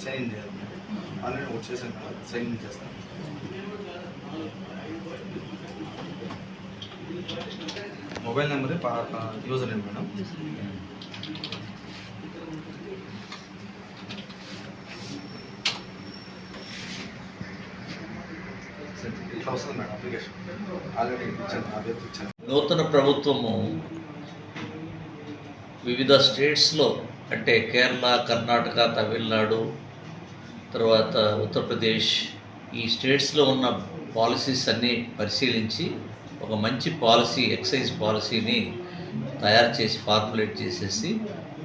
Sign in చేయాలి. Already వచ్చేసాను కదా, సైన్ ఇన్ చేస్తాను. Mobile number user name madam. ఇట్లా వస్తుంది మేడం అప్లికేషన్. ఆల్రెడీ ఇచ్చాను. నూతన ప్రభుత్వము వివిధ స్టేట్స్లో అంటే కేరళ, కర్ణాటక, తమిళనాడు, తర్వాత ఉత్తరప్రదేశ్, ఈ స్టేట్స్లో ఉన్న పాలసీస్ అన్నీ పరిశీలించి ఒక మంచి పాలసీ, ఎక్సైజ్ పాలసీని తయారు చేసి ఫార్ములేట్ చేసేసి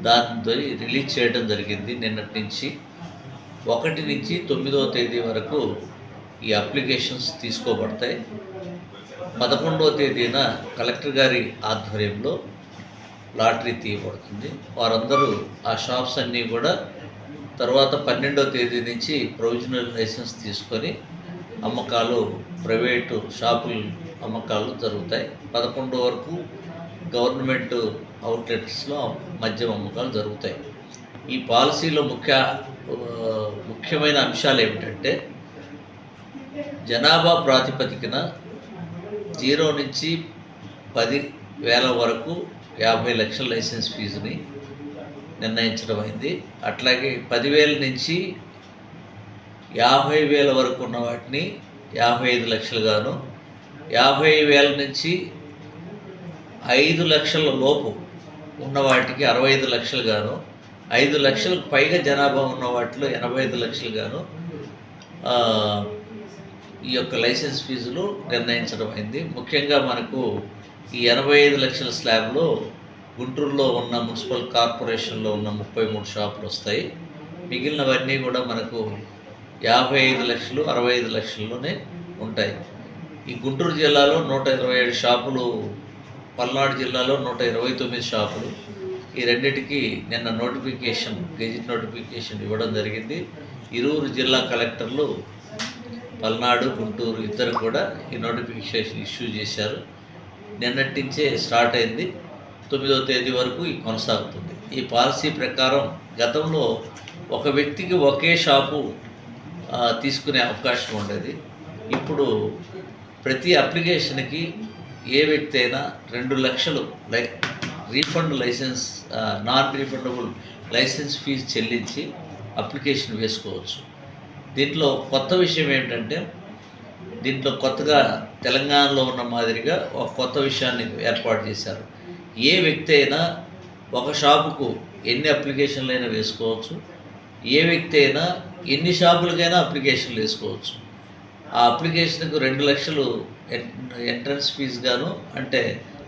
దాన్ని రిలీజ్ చేయడం జరిగింది. నిన్నటి నుంచి 1 నుంచి 9వ తేదీ వరకు ఈ అప్లికేషన్స్ తీసుకోబడతాయి. 11వ తేదీన కలెక్టర్ గారి ఆధ్వర్యంలో లాటరీ తీయబడుతుంది. వారందరూ ఆ షాప్స్ అన్నీ కూడా తర్వాత 12వ తేదీ నుంచి ప్రొవిజనల్ లైసెన్స్ తీసుకొని అమ్మకాలు, ప్రైవేటు షాపులు అమ్మకాలు జరుగుతాయి. 11 వరకు గవర్నమెంట్ అవుట్లెట్స్లో మద్యం అమ్మకాలు జరుగుతాయి. ఈ పాలసీలో ముఖ్యమైన అంశాలు ఏమిటంటే జనాభా ప్రాతిపదికన 0 నుంచి 10,000 వరకు 50 లక్షల లైసెన్స్ ఫీజుని నిర్ణయించడం అయింది. అట్లాగే 10,000 నుంచి 50,000 వరకు ఉన్న వాటిని 55 లక్షలు గాను, 50,000 నుంచి 5 లక్షల లోపు ఉన్న వాటికి 65 లక్షలు గాను, 5 లక్షలకు పైగా జనాభా ఉన్న వాటిలో 85 లక్షలు గాను ఈ యొక్క లైసెన్స్ ఫీజులు నిర్ణయించడం అయింది. ముఖ్యంగా మనకు ఈ 85 లక్షల స్లాబ్లో గుంటూరులో ఉన్న మున్సిపల్ కార్పొరేషన్లో ఉన్న 33 షాపులు వస్తాయి. మిగిలినవన్నీ కూడా మనకు 55 లక్షలు, 65 లక్షల్లోనే ఉంటాయి. ఈ గుంటూరు జిల్లాలో 127 షాపులు, పల్నాడు జిల్లాలో 129 షాపులు. ఈ రెండింటికి నిన్న గెజిట్ నోటిఫికేషన్ ఇవ్వడం జరిగింది. ఇరువురు జిల్లా కలెక్టర్లు పల్నాడు, గుంటూరు ఇద్దరు కూడా ఈ నోటిఫికేషన్ ఇష్యూ చేశారు. నిన్నటి నుంచే స్టార్ట్ అయింది. 9వ తేదీ వరకు ఇది కొనసాగుతుంది. ఈ పాలసీ ప్రకారం గతంలో ఒక వ్యక్తికి ఒకే షాపు తీసుకునే అవకాశం ఉండేది. ఇప్పుడు ప్రతి అప్లికేషన్కి ఏ వ్యక్తి అయినా 2 లక్షలు నాన్ రీఫండబుల్ లైసెన్స్ ఫీజు చెల్లించి అప్లికేషన్ వేసుకోవచ్చు. దీంట్లో కొత్త విషయం ఏంటంటే దీంట్లో కొత్తగా తెలంగాణలో ఉన్న మాదిరిగా ఒక కొత్త విషయాన్ని ఏర్పాటు చేశారు. ఏ వ్యక్తి అయినా ఒక షాపుకు ఎన్ని అప్లికేషన్లు అయినా వేసుకోవచ్చు. ఏ వ్యక్తి అయినా ఎన్ని షాపులకైనా అప్లికేషన్లు వేసుకోవచ్చు. ఆ అప్లికేషన్కు 2 లక్షలు ఎంట్రన్స్ ఫీజు గాను, అంటే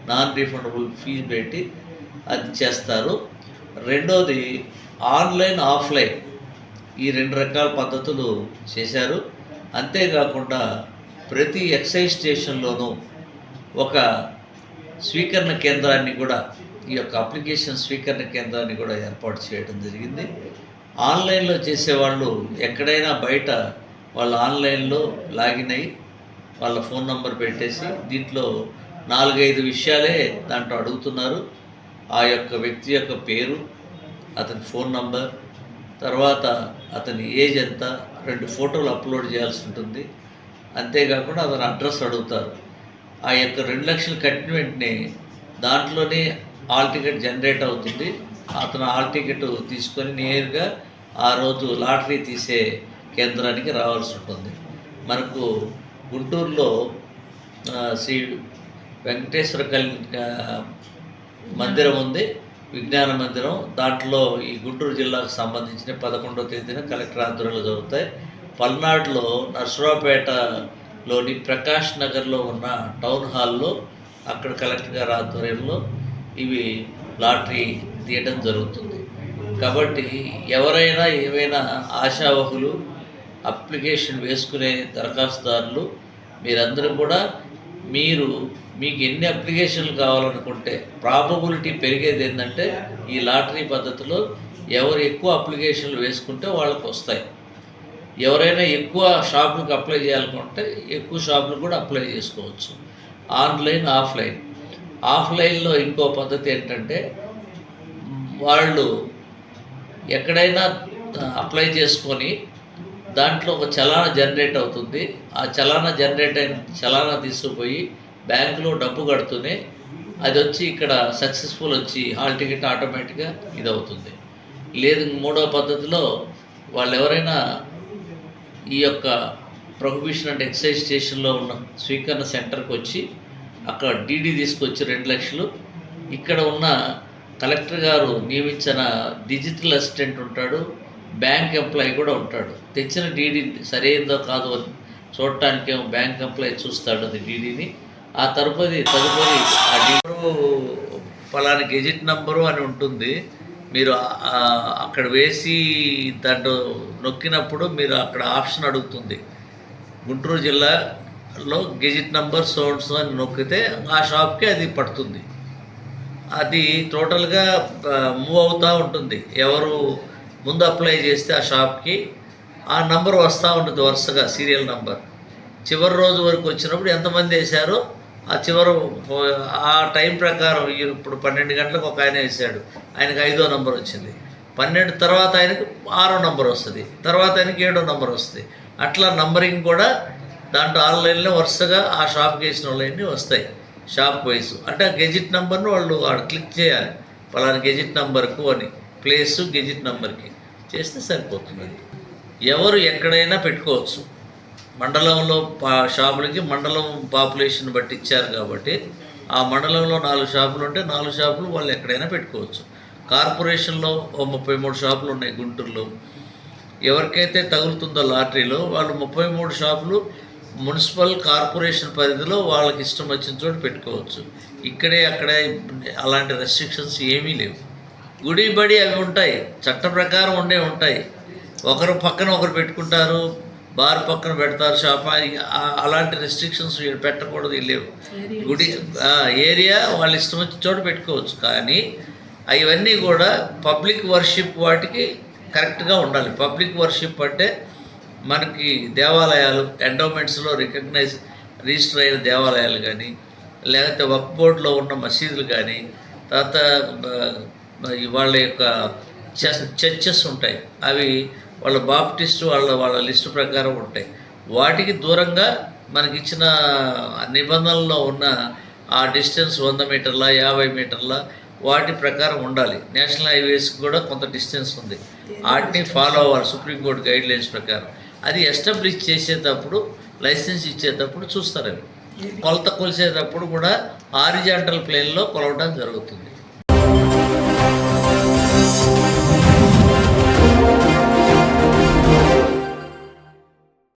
నాన్ రీఫండబుల్ ఫీజు పెట్టి అది చేస్తారు. రెండోది ఆన్లైన్, ఆఫ్లైన్ ఈ 2 రకాల పద్ధతులు చేశారు. అంతేకాకుండా ప్రతి ఎక్సైజ్ స్టేషన్లోనూ ఒక స్వీకరణ కేంద్రాన్ని కూడా, ఈ యొక్క అప్లికేషన్ స్వీకరణ కేంద్రాన్ని కూడా ఏర్పాటు చేయడం జరిగింది. ఆన్లైన్లో చేసేవాళ్ళు ఎక్కడైనా బయట వాళ్ళు ఆన్లైన్లో లాగిన్ అయ్యి వాళ్ళ ఫోన్ నంబర్ పెట్టేసి దీంట్లో 4-5 విషయాలే దాంట్లో అడుగుతున్నారు. ఆ యొక్క వ్యక్తి యొక్క పేరు, అతని ఫోన్ నంబర్, తర్వాత అతని ఏజ్ ఎంత, 2 ఫోటోలు అప్లోడ్ చేయాల్సి ఉంటుంది. అంతేకాకుండా అతని అడ్రస్ అడుగుతారు. ఆ యొక్క 2 లక్షలు కట్టిన వెంటనే దాంట్లోనే హాల్ టికెట్ జనరేట్ అవుతుంది. అతను హాల్ టికెట్ తీసుకొని నేరుగా ఆ రోజు లాటరీ తీసే కేంద్రానికి రావాల్సి ఉంటుంది. మనకు గుంటూరులో శ్రీ వెంకటేశ్వర మందిరం ఉంది, విజ్ఞాన మందిరం. దాంట్లో ఈ గుంటూరు జిల్లాకు సంబంధించిన 11వ తేదీన కలెక్టర్ ఆధ్వర్యంలో జరుగుతాయి. పల్నాడులో నర్సరావుపేటలోని ప్రకాష్ నగర్లో ఉన్న టౌన్ హాల్లో అక్కడ కలెక్టర్ గారి ఆధ్వర్యంలో ఇవి లాటరీ తీయడం జరుగుతుంది. కాబట్టి ఎవరైనా ఏవైనా ఆశావహులు, అప్లికేషన్ వేసుకునే దరఖాస్తుదారులు మీరందరూ కూడా మీకు ఎన్ని అప్లికేషన్లు కావాలనుకుంటే ప్రాబబిలిటీ పెరిగేది ఏంటంటే ఈ లాటరీ పద్ధతిలో ఎవరు ఎక్కువ అప్లికేషన్లు వేసుకుంటే వాళ్ళకు వస్తాయి. ఎవరైనా ఎక్కువ షాపులకు అప్లై చేయాలనుకుంటే ఎక్కువ షాపులు కూడా అప్లై చేసుకోవచ్చు. ఆన్లైన్, ఆఫ్లైన్లో ఇంకో పద్ధతి ఏంటంటే వాళ్ళు ఎక్కడైనా అప్లై చేసుకొని దాంట్లో ఒక చలానా జనరేట్ అవుతుంది. ఆ చలానా జనరేట్ అయిన చలానా తీసుకుపోయి బ్యాంకులో డబ్బు కడుతూనే అది వచ్చి ఇక్కడ సక్సెస్ఫుల్ వచ్చి హాల్ టికెట్ ఆటోమేటిక్గా ఇది అవుతుంది. లేదు మూడో పద్ధతిలో వాళ్ళు ఎవరైనా ఈ యొక్క ప్రొహిబిషన్ అండ్ ఎక్సైజ్ స్టేషన్లో ఉన్న స్వీకరణ సెంటర్కి వచ్చి అక్కడ డీడీ తీసుకొచ్చి 2 లక్షలు ఇక్కడ ఉన్న కలెక్టర్ గారు నియమించిన డిజిటల్ అసిస్టెంట్ ఉంటాడు, బ్యాంక్ ఎంప్లాయీ కూడా ఉంటాడు. తెచ్చిన డీడీ సరైందో కాదో చూడటానికి బ్యాంక్ ఎంప్లాయీ చూస్తాడు అది డీడీని. ఆ తదుపరి ఆ డీడీ పలానా గెజిట్ నంబరు అని ఉంటుంది. మీరు అక్కడ వేసి దాంట్లో నొక్కినప్పుడు మీరు అక్కడ ఆప్షన్ అడుగుతుంది, గుంటూరు జిల్లాలో గెజిట్ నంబర్ సోన్స్ అని నొక్కితే ఆ షాప్కి అది పడుతుంది. అది టోటల్గా మూవ్ అవుతూ ఉంటుంది. ఎవరు ముందు అప్లై చేస్తే ఆ షాప్కి ఆ నంబర్ వస్తూ ఉంటుంది వరుసగా సీరియల్ నంబర్. చివరి రోజు వరకు వచ్చినప్పుడు ఎంతమంది వేశారో ఆ చివరి ఆ టైం ప్రకారం ఇప్పుడు 12 గంటలకు ఒక ఆయన వేసాడు, ఆయనకు 5వ నంబర్ వచ్చింది. 12 తర్వాత ఆయనకి 6వ నంబర్ వస్తుంది, తర్వాత ఆయనకి 7వ నంబర్ వస్తుంది. అట్లా నంబరింగ్ కూడా దాంట్లో ఆన్లైన్లో వరుసగా ఆ షాప్కి వేసిన వాళ్ళన్నీ వస్తాయి షాప్ వైజ్. అంటే ఆ గెజిట్ నెంబర్ను వాళ్ళు క్లిక్ చేయాలి, పలానా గెజిట్ నెంబర్కు అని ప్లేసు గెజిట్ నెంబర్కి చేస్తే సరిపోతుంది. ఎవరు ఎక్కడైనా పెట్టుకోవచ్చు. మండలంలో షాపులకి మండలం పాపులేషన్ బట్టి ఇచ్చారు కాబట్టి ఆ మండలంలో 4 షాపులు ఉంటే 4 షాపులు వాళ్ళు ఎక్కడైనా పెట్టుకోవచ్చు. కార్పొరేషన్లో 33 షాపులు ఉన్నాయి గుంటూరులో. ఎవరికైతే తగులుతుందో లాటరీలో వాళ్ళు 33 షాపులు మున్సిపల్ కార్పొరేషన్ పరిధిలో వాళ్ళకి ఇష్టం వచ్చిన చోట పెట్టుకోవచ్చు. ఇక్కడే అక్కడే అలాంటి రెస్ట్రిక్షన్స్ ఏమీ లేవు. గుడి బడి అవి ఉంటాయి, చట్ట ప్రకారం ఉంటాయి. ఒకరు పక్కన ఒకరు పెట్టుకుంటారు, బార్ పక్కన పెడతారు షాప్, అలాంటి రెస్ట్రిక్షన్స్ పెట్టకూడదు లేవు. గుడి ఏరియా వాళ్ళు ఇష్టం వచ్చిన చోట పెట్టుకోవచ్చు. కానీ అవన్నీ కూడా పబ్లిక్ వర్షిప్ వాటికి కరెక్ట్గా ఉండాలి. పబ్లిక్ వర్షిప్ అంటే మనకి దేవాలయాలు ఎండోమెంట్స్లో రిజిస్టర్ అయిన దేవాలయాలు కానీ, లేకపోతే వక్ఫ్ బోర్డులో ఉన్న మసీదులు కానీ, తర్వాత వాళ్ళ యొక్క చర్చెస్ ఉంటాయి, అవి వాళ్ళ బాప్టిస్ట్ వాళ్ళ లిస్టు ప్రకారం ఉంటాయి. వాటికి దూరంగా మనకి ఇచ్చిన నిబంధనల్లో ఉన్న ఆ డిస్టెన్స్ 100 మీటర్ల 50 మీటర్ల వాటి ప్రకారం ఉండాలి. నేషనల్ హైవేస్కి కూడా కొంత డిస్టెన్స్ ఉంది, వాటిని ఫాలో అవ్వాలి సుప్రీంకోర్టు గైడ్లైన్స్ ప్రకారం. అది ఎస్టాబ్లిష్ చేసేటప్పుడు లైసెన్స్ ఇచ్చేటప్పుడు చూస్తారు. అవి కొలత కొలిసేటప్పుడు కూడా హారిజాంటల్ ప్లేన్లో కొలవడం జరుగుతుంది.